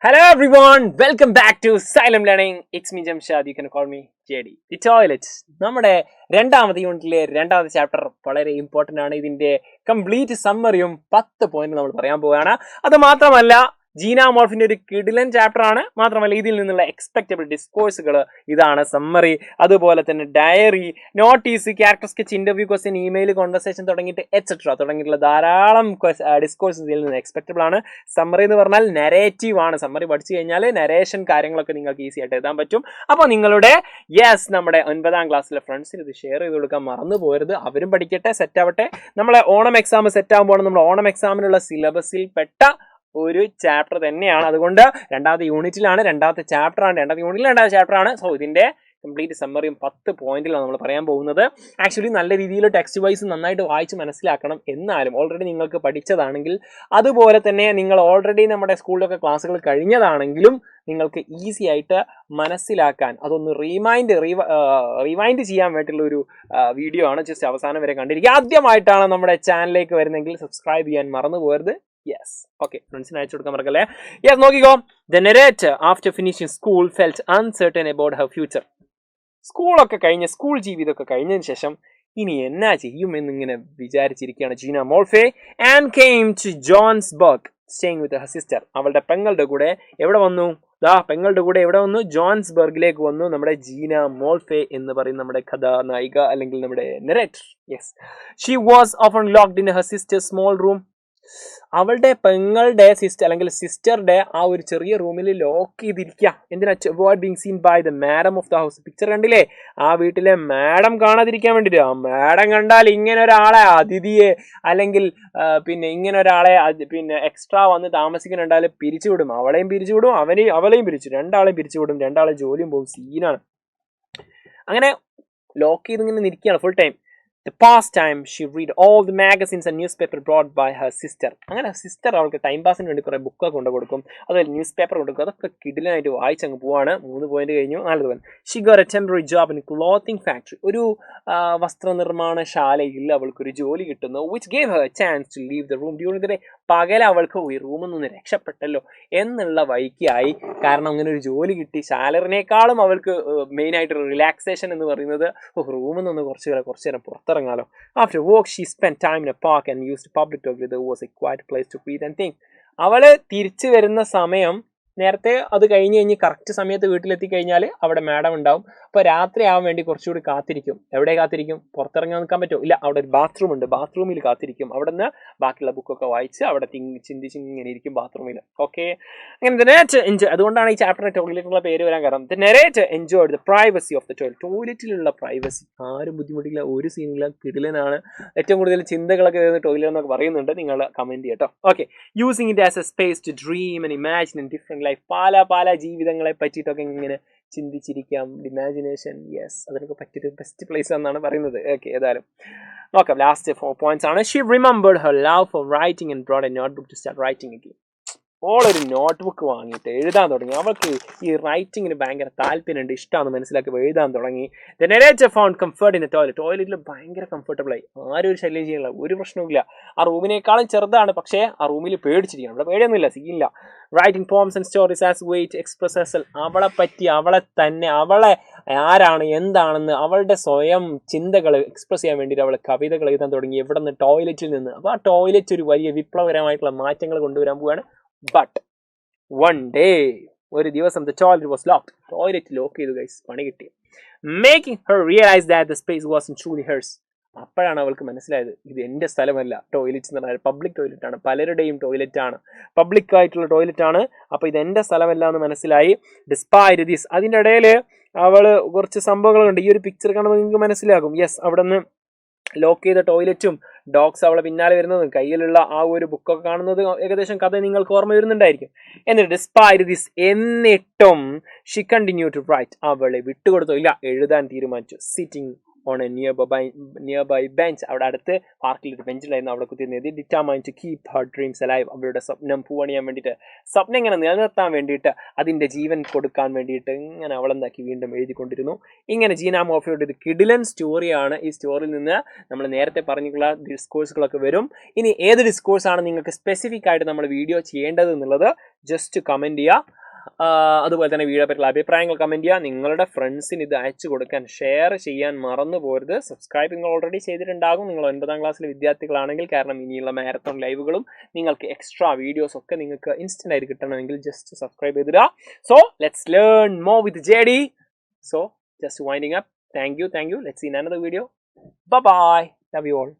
Hello everyone, welcome back to Silent Learning. It's me Jamshad, you can call me JD. The toilet. നമ്മുടെ രണ്ടാമത്തെ യൂണിറ്റിലെ രണ്ടാമത്തെ chapter വളരെ important ആണ്. ഇതിന്റെ കംപ്ലീറ്റ് സമ്മറിയും 10 പോയിന്റ് നമ്മൾ പറയാൻ പോവുകയാണ്. അത് മാത്രമല്ല ജീന മോർഫിന്റെ ഒരു കിഡിലൻ ചാപ്റ്റർ ആണ്. മാത്രമല്ല ഇതിൽ നിന്നുള്ള എക്സ്പെക്റ്റബിൾ ഡിസ്കോഴ്സുകൾ ഇതാണ് സമ്മറി. അതുപോലെ തന്നെ diary, notice, character sketch, interview question, email, conversation തുടങ്ങിയിട്ട് എക്സെട്ര തുടങ്ങിയിട്ടുള്ള ധാരാളം ഡിസ്കോഴ്സ് ഇതിൽ നിന്ന് എക്സ്പെക്റ്റബിൾ ആണ്. സമ്മറി എന്ന് പറഞ്ഞാൽ നരേറ്റീവ് ആണ്. സമ്മറി പഠിച്ചു കഴിഞ്ഞാൽ നരേഷൻ കാര്യങ്ങളൊക്കെ നിങ്ങൾക്ക് ഈസി ആയിട്ട് എഴുതാൻ പറ്റും. അപ്പോൾ നിങ്ങളുടെ നമ്മുടെ 9ാം ക്ലാസ്സിലെ ഫ്രണ്ട്സിന് ഇത് ഷെയർ ചെയ്ത് കൊടുക്കാൻ മറന്നു പോകരുത്. അവരും പഠിക്കട്ടെ, സെറ്റ് ആവട്ടെ. നമ്മളെ ഓണം എക്സാം സെറ്റ് ആകുമ്പോൾ നമ്മൾ ഓണം എക്സാമിനുള്ള സിലബസിൽ പെട്ട ഒരു ചാപ്റ്റർ തന്നെയാണ്. അതുകൊണ്ട് രണ്ടാമത്തെ യൂണിറ്റിലാണ്, രണ്ടാമത്തെ ചാപ്റ്റർ ആണ്. സോ ഇതിന്റെ കംപ്ലീറ്റ് സമ്മറിയും 10 പോയിന്റിലാണ് നമ്മൾ പറയാൻ പോകുന്നത്. ആക്ച്വലി നല്ല രീതിയിൽ ടെക്സ്റ്റ് വൈസ് നന്നായിട്ട് വായിച്ച് മനസ്സിലാക്കണം. എന്നാലും ഓൾറെഡി നിങ്ങൾക്ക് പഠിച്ചതാണെങ്കിൽ, അതുപോലെ തന്നെ നിങ്ങൾ ഓൾറെഡി നമ്മുടെ സ്കൂളിലൊക്കെ ക്ലാസ്സുകൾ കഴിഞ്ഞതാണെങ്കിലും നിങ്ങൾക്ക് ഈസി ആയിട്ട് മനസ്സിലാക്കാൻ അതൊന്ന് റിവൈൻഡ് ചെയ്യാൻ വേണ്ടിയിട്ടുള്ള ഒരു വീഡിയോ ആണ്. ജസ്റ്റ് അവസാനം വരെ കണ്ടിരിക്കുക. ആദ്യമായിട്ടാണ് നമ്മുടെ ചാനലിലേക്ക് വരുന്നെങ്കിൽ സബ്സ്ക്രൈബ് ചെയ്യാൻ മറന്നു പോകരുത്. Yes. Okay, ഫ്രണ്ട്സിന് അയച്ചു കൊടുക്കാൻ മറക്കല്ലേ. യെസ്, നോക്കിക്കോ. The narrator after finishing school felt uncertain about her future. School ജീവിതമൊക്കെ കഴിഞ്ഞതിന് ശേഷം ഇനി എന്നാ ചെയ്യുമെന്നിങ്ങനെ വിചാരിച്ചിരിക്കുകയാണ് Jeena Molefe. And came to Johannesburg staying with her sister. അവളുടെ പെങ്ങളുടെ കൂടെ എവിടെ വന്നു? ജോൺസ്ബർഗിലേക്ക് വന്നു നമ്മുടെ ജീന മോൾഫെ എന്ന് പറയുന്ന നമ്മുടെ കഥാനായിക അല്ലെങ്കിൽ നമ്മുടെ narrator. Yes, she was often locked in her sister small room. അവളുടെ പെങ്ങളുടെ സിസ്റ്ററുടെ ആ ഒരു ചെറിയ റൂമിൽ ലോക്ക് ചെയ്തിരിക്കുക. എന്തിനാ? Avoid being seen by the madam of the house. Picture കണ്ടില്ലേ? ആ വീട്ടിലെ മാഡം കാണാതിരിക്കാൻ വേണ്ടിയിട്ട്. ആ മാഡം കണ്ടാൽ ഇങ്ങനെ ഒരാളെ, അതിഥിയെ അല്ലെങ്കിൽ ഇങ്ങനെ ഒരാളെ എക്സ്ട്രാ വന്ന് താമസിക്കുന്നുണ്ടാൽ പിരിച്ചുവിടും. അവളെയും പിരിച്ചുവിടും, അവളെയും രണ്ടാളെയും പിരിച്ചുവിടും. രണ്ടാളെ ജോലിയും പോകും. സീനാണ്. അങ്ങനെ ലോക്ക് ചെയ്ത് ഇങ്ങനെ നിൽക്കുകയാണ് full time. The past time she read all the magazines and newspaper brought by her sister. അങ്ങനെ സിസ്റ്റർ അവൾക്ക് ടൈം പാസിന് വേണ്ടി കുറേ ബുക്കൊക്കെ കൊണ്ട് കൊടുക്കും, അതുപോലെ ന്യൂസ് പേപ്പർ കൊടുക്കും. അതൊക്കെ കിടിലനായിട്ട് വായിച്ചങ്ങ് പോവാണ്. 3 പോയിന്റ് കഴിഞ്ഞു. 4 point. She got a temporary job in a clothing factory. ഒരു വസ്ത്രനിർമ്മാണശാലയിൽ അവൾക്കൊരു ജോലി കിട്ടുന്നു. which gave her a chance to leave the room during the day. പകൽ അവൾക്ക് ഈ റൂമിൽ നിന്ന് രക്ഷപ്പെട്ടല്ലോ എന്നുള്ള വഴിക്കായി. കാരണം അങ്ങനെ ഒരു ജോലി കിട്ടി. സാലറിനേക്കാളും അവൾക്ക് മെയിനായിട്ട് റിലാക്സേഷൻ എന്ന് പറയുന്നത് റൂമിൽ നിന്ന് കുറച്ച് നേരം പുറത്തിറങ്ങാലോ. After work she spent time in a park and used public toilet. There was a quiet place to breathe and think. അവള് തിരിച്ചു വരുന്ന സമയം നേരത്തെ അത് കഴിഞ്ഞ് കറക്റ്റ് സമയത്ത് വീട്ടിലെത്തി കഴിഞ്ഞാൽ അവിടെ മാഡം ഉണ്ടാവും. അപ്പോൾ രാത്രി ആവാൻ വേണ്ടി കുറച്ചുകൂടി കാത്തിരിക്കും. എവിടെ കാത്തിരിക്കും? പുറത്തിറങ്ങാൻ നിൽക്കാൻ പറ്റുമോ? ഇല്ല, അവിടെ ഒരു ബാത്റൂം ഉണ്ട്. ബാത്റൂമിൽ കാത്തിരിക്കും. അവിടെ നിന്ന് ബാക്കിയുള്ള ബുക്കൊക്കെ വായിച്ച് അവിടെ ചിന്തിച്ച് ഇങ്ങനെ ഇരിക്കും ബാത്റൂമിൽ. ഓക്കെ, അങ്ങനെ എൻജോയ്. അതുകൊണ്ടാണ് ഈ ചാപ്റ്ററിന് ടോയ്ലറ്റിനുള്ള പേര് വരാൻ കാരണം. The narrator enjoyed the privacy of the toilet. ടോയ്ലറ്റിലുള്ള പ്രൈവസി, ആരും ബുദ്ധിമുട്ടില്ല, ഒരു സീനില്ല, കിടിലനാണ്. ഏറ്റവും കൂടുതൽ ചിന്തകളൊക്കെ വരുന്ന ടോയ്ലറ്റ് എന്നൊക്കെ പറയുന്നുണ്ട്. നിങ്ങൾ കമന്റ് ചെയ്യട്ടോ. Okay, using it as a space to dream and imagine in different life. പല ജീവിതങ്ങളെ പറ്റിയിട്ടൊക്കെ ഇങ്ങനെ ചിന്തിച്ചിരിക്കാം. ഇമാജിനേഷൻ, യെസ്, അതിനൊക്കെ പറ്റിയൊരു ബെസ്റ്റ് പ്ലേസ് എന്നാണ് പറയുന്നത്. ഓക്കെ, ഏതായാലും നോക്കാം. ലാസ്റ്റ് 4 പോയിന്റ്സ് ആണ്. She remembered her love for writing and brought a notebook to start writing again. ഓളൊരു നോട്ട്ബുക്ക് വാങ്ങിയിട്ട് എഴുതാൻ തുടങ്ങി. അവൾക്ക് ഈ റൈറ്റിങ്ങിന് ഭയങ്കര താല്പര്യമുണ്ട്, ഇഷ്ടമാണെന്ന് മനസ്സിലാക്കി എഴുതാൻ തുടങ്ങി. The narrator found comfort in A toilet. ടോയ്ലറ്റിൽ ഭയങ്കര കംഫർട്ടബിളായി. ആരും ഒരു ശല്യം ചെയ്യണില്ല, ഒരു പ്രശ്നവുമില്ല. ആ റൂമിനേക്കാളും ചെറുതാണ്, പക്ഷേ ആ റൂമിൽ പേടിച്ചിരിക്കണം. അവിടെ പേടിയൊന്നുമില്ല, സീനില്ല. Writing poems and stories as way to express herself. അവളെ പറ്റി, അവളെ ആരാണ്, എന്താണെന്ന് അവളുടെ സ്വയം ചിന്തകൾ എക്സ്പ്രസ് ചെയ്യാൻ വേണ്ടിയിട്ട് അവൾ കവിതകൾ എഴുതാൻ തുടങ്ങി. എവിടെ നിന്ന്? ടോയ്ലറ്റിൽ നിന്ന്. അപ്പോൾ ആ ടോയ്ലറ്റ് ഒരു വലിയ വിപ്ലവകരമായിട്ടുള്ള മാറ്റങ്ങൾ കൊണ്ടുവരാൻ പോവുകയാണ്. ബട്ട് വൺ ഡേ, ഒരു ദിവസം, the toilet was locked. Toilet lock ചെയ്തു ഗൈസ്. പണി കിട്ടി. Making her realize that the space wasn't truly hers. അപ്പോഴാണ് അവൾക്ക് മനസ്സിലായത്, ഇത് എൻ്റെ സ്ഥലമല്ല. ടോയ്ലറ്റ് എന്ന് പറഞ്ഞാൽ പബ്ലിക് ടോയ്ലറ്റ് ആണ്, പലരുടെയും ടോയ്ലറ്റ് ആണ്, പബ്ലിക് ആയിട്ടുള്ള ടോയ്ലറ്റ് ആണ്. അപ്പോൾ ഇത് എൻ്റെ സ്ഥലമല്ല എന്ന് മനസ്സിലായി. ഡിസ്പൈറ്റ് ദിസ്, അതിൻ്റെ ഇടയിൽ അവൾ കുറച്ച് സംഭവങ്ങളുണ്ട്. ഈ ഒരു പിക്ചർ കാണുമ്പോൾ നിങ്ങൾക്ക് മനസ്സിലാകും. യെസ്, അവിടെ നിന്ന് ലോക്ക് ചെയ്ത ടോയ്ലറ്റും ഡോഗ്സ് അവളെ പിന്നാലെ വരുന്നതും കയ്യിലുള്ള ആ ഒരു ബുക്കൊക്കെ കാണുന്നത് ഏകദേശം കഥ നിങ്ങൾക്ക് ഓർമ്മ വരുന്നുണ്ടായിരിക്കും. എന്നിട്ട് ഡിസ്പൈറ്റ് ദിസ്, എന്നിട്ടും ഷി കണ്ടിന്യൂ ടു റൈറ്റ്. അവളെ വിട്ടുകൊടുത്തു, ഇല്ല, എഴുതാൻ തീരുമാനിച്ചു. Sitting on a nearby bench. അവിടെ അടുത്ത് പാർക്കിൽ ഒരു ബെഞ്ചിലായിരുന്നു, അവിടെ കുത്തിയിരുന്നത്. Determine to keep her dreams alive. അവരുടെ സ്വപ്നം പൂവണിയാൻ വേണ്ടിയിട്ട്, സ്വപ്നം ഇങ്ങനെ നിലനിർത്താൻ വേണ്ടിയിട്ട്, അതിൻ്റെ ജീവൻ കൊടുക്കാൻ വേണ്ടിയിട്ട് ഇങ്ങനെ അവളെന്താക്കി വീണ്ടും എഴുതിക്കൊണ്ടിരുന്നു. ഇങ്ങനെ ജീന മോർഫിയുടെ ഒരു കിടിലൻ സ്റ്റോറിയാണ്. ഈ സ്റ്റോറിയിൽ നിന്ന് നമ്മൾ നേരത്തെ പറഞ്ഞിട്ടുള്ള ഡിസ്കോഴ്സുകളൊക്കെ വരും. ഇനി ഏത് ഡിസ്കോഴ്സാണ് നിങ്ങൾക്ക് സ്പെസിഫിക് ആയിട്ട് നമ്മൾ വീഡിയോ ചെയ്യേണ്ടത് എന്നുള്ളത് ജസ്റ്റ് കമൻറ്റ് ചെയ്യുക. അതുപോലെ തന്നെ വീഡിയോ പറ്റിയുള്ള അഭിപ്രായങ്ങൾ കമൻറ്റ് ചെയ്യുക. നിങ്ങളുടെ ഫ്രണ്ട്സിന് ഇത് അയച്ചു കൊടുക്കാൻ, ഷെയർ ചെയ്യാൻ മറന്നു പോരുത്. സബ്സ്ക്രൈബ് നിങ്ങൾ ഓൾറെഡി ചെയ്തിട്ടുണ്ടാകും, നിങ്ങൾ 9ാം ക്ലാസ്സിലെ വിദ്യാർത്ഥികളാണെങ്കിൽ. കാരണം ഇനിയുള്ള മാരത്തോൺ ലൈവുകളും നിങ്ങൾക്ക് എക്സ്ട്രാ വീഡിയോസ് ഒക്കെ നിങ്ങൾക്ക് ഇൻസ്റ്റന്റ് ആയിട്ട് കിട്ടണമെങ്കിൽ ജസ്റ്റ് സബ്സ്ക്രൈബ് ചെയ്തിടുക. So let's learn more with JD. So just winding up. Thank you. Let's see in another video. Bye bye. Love you all.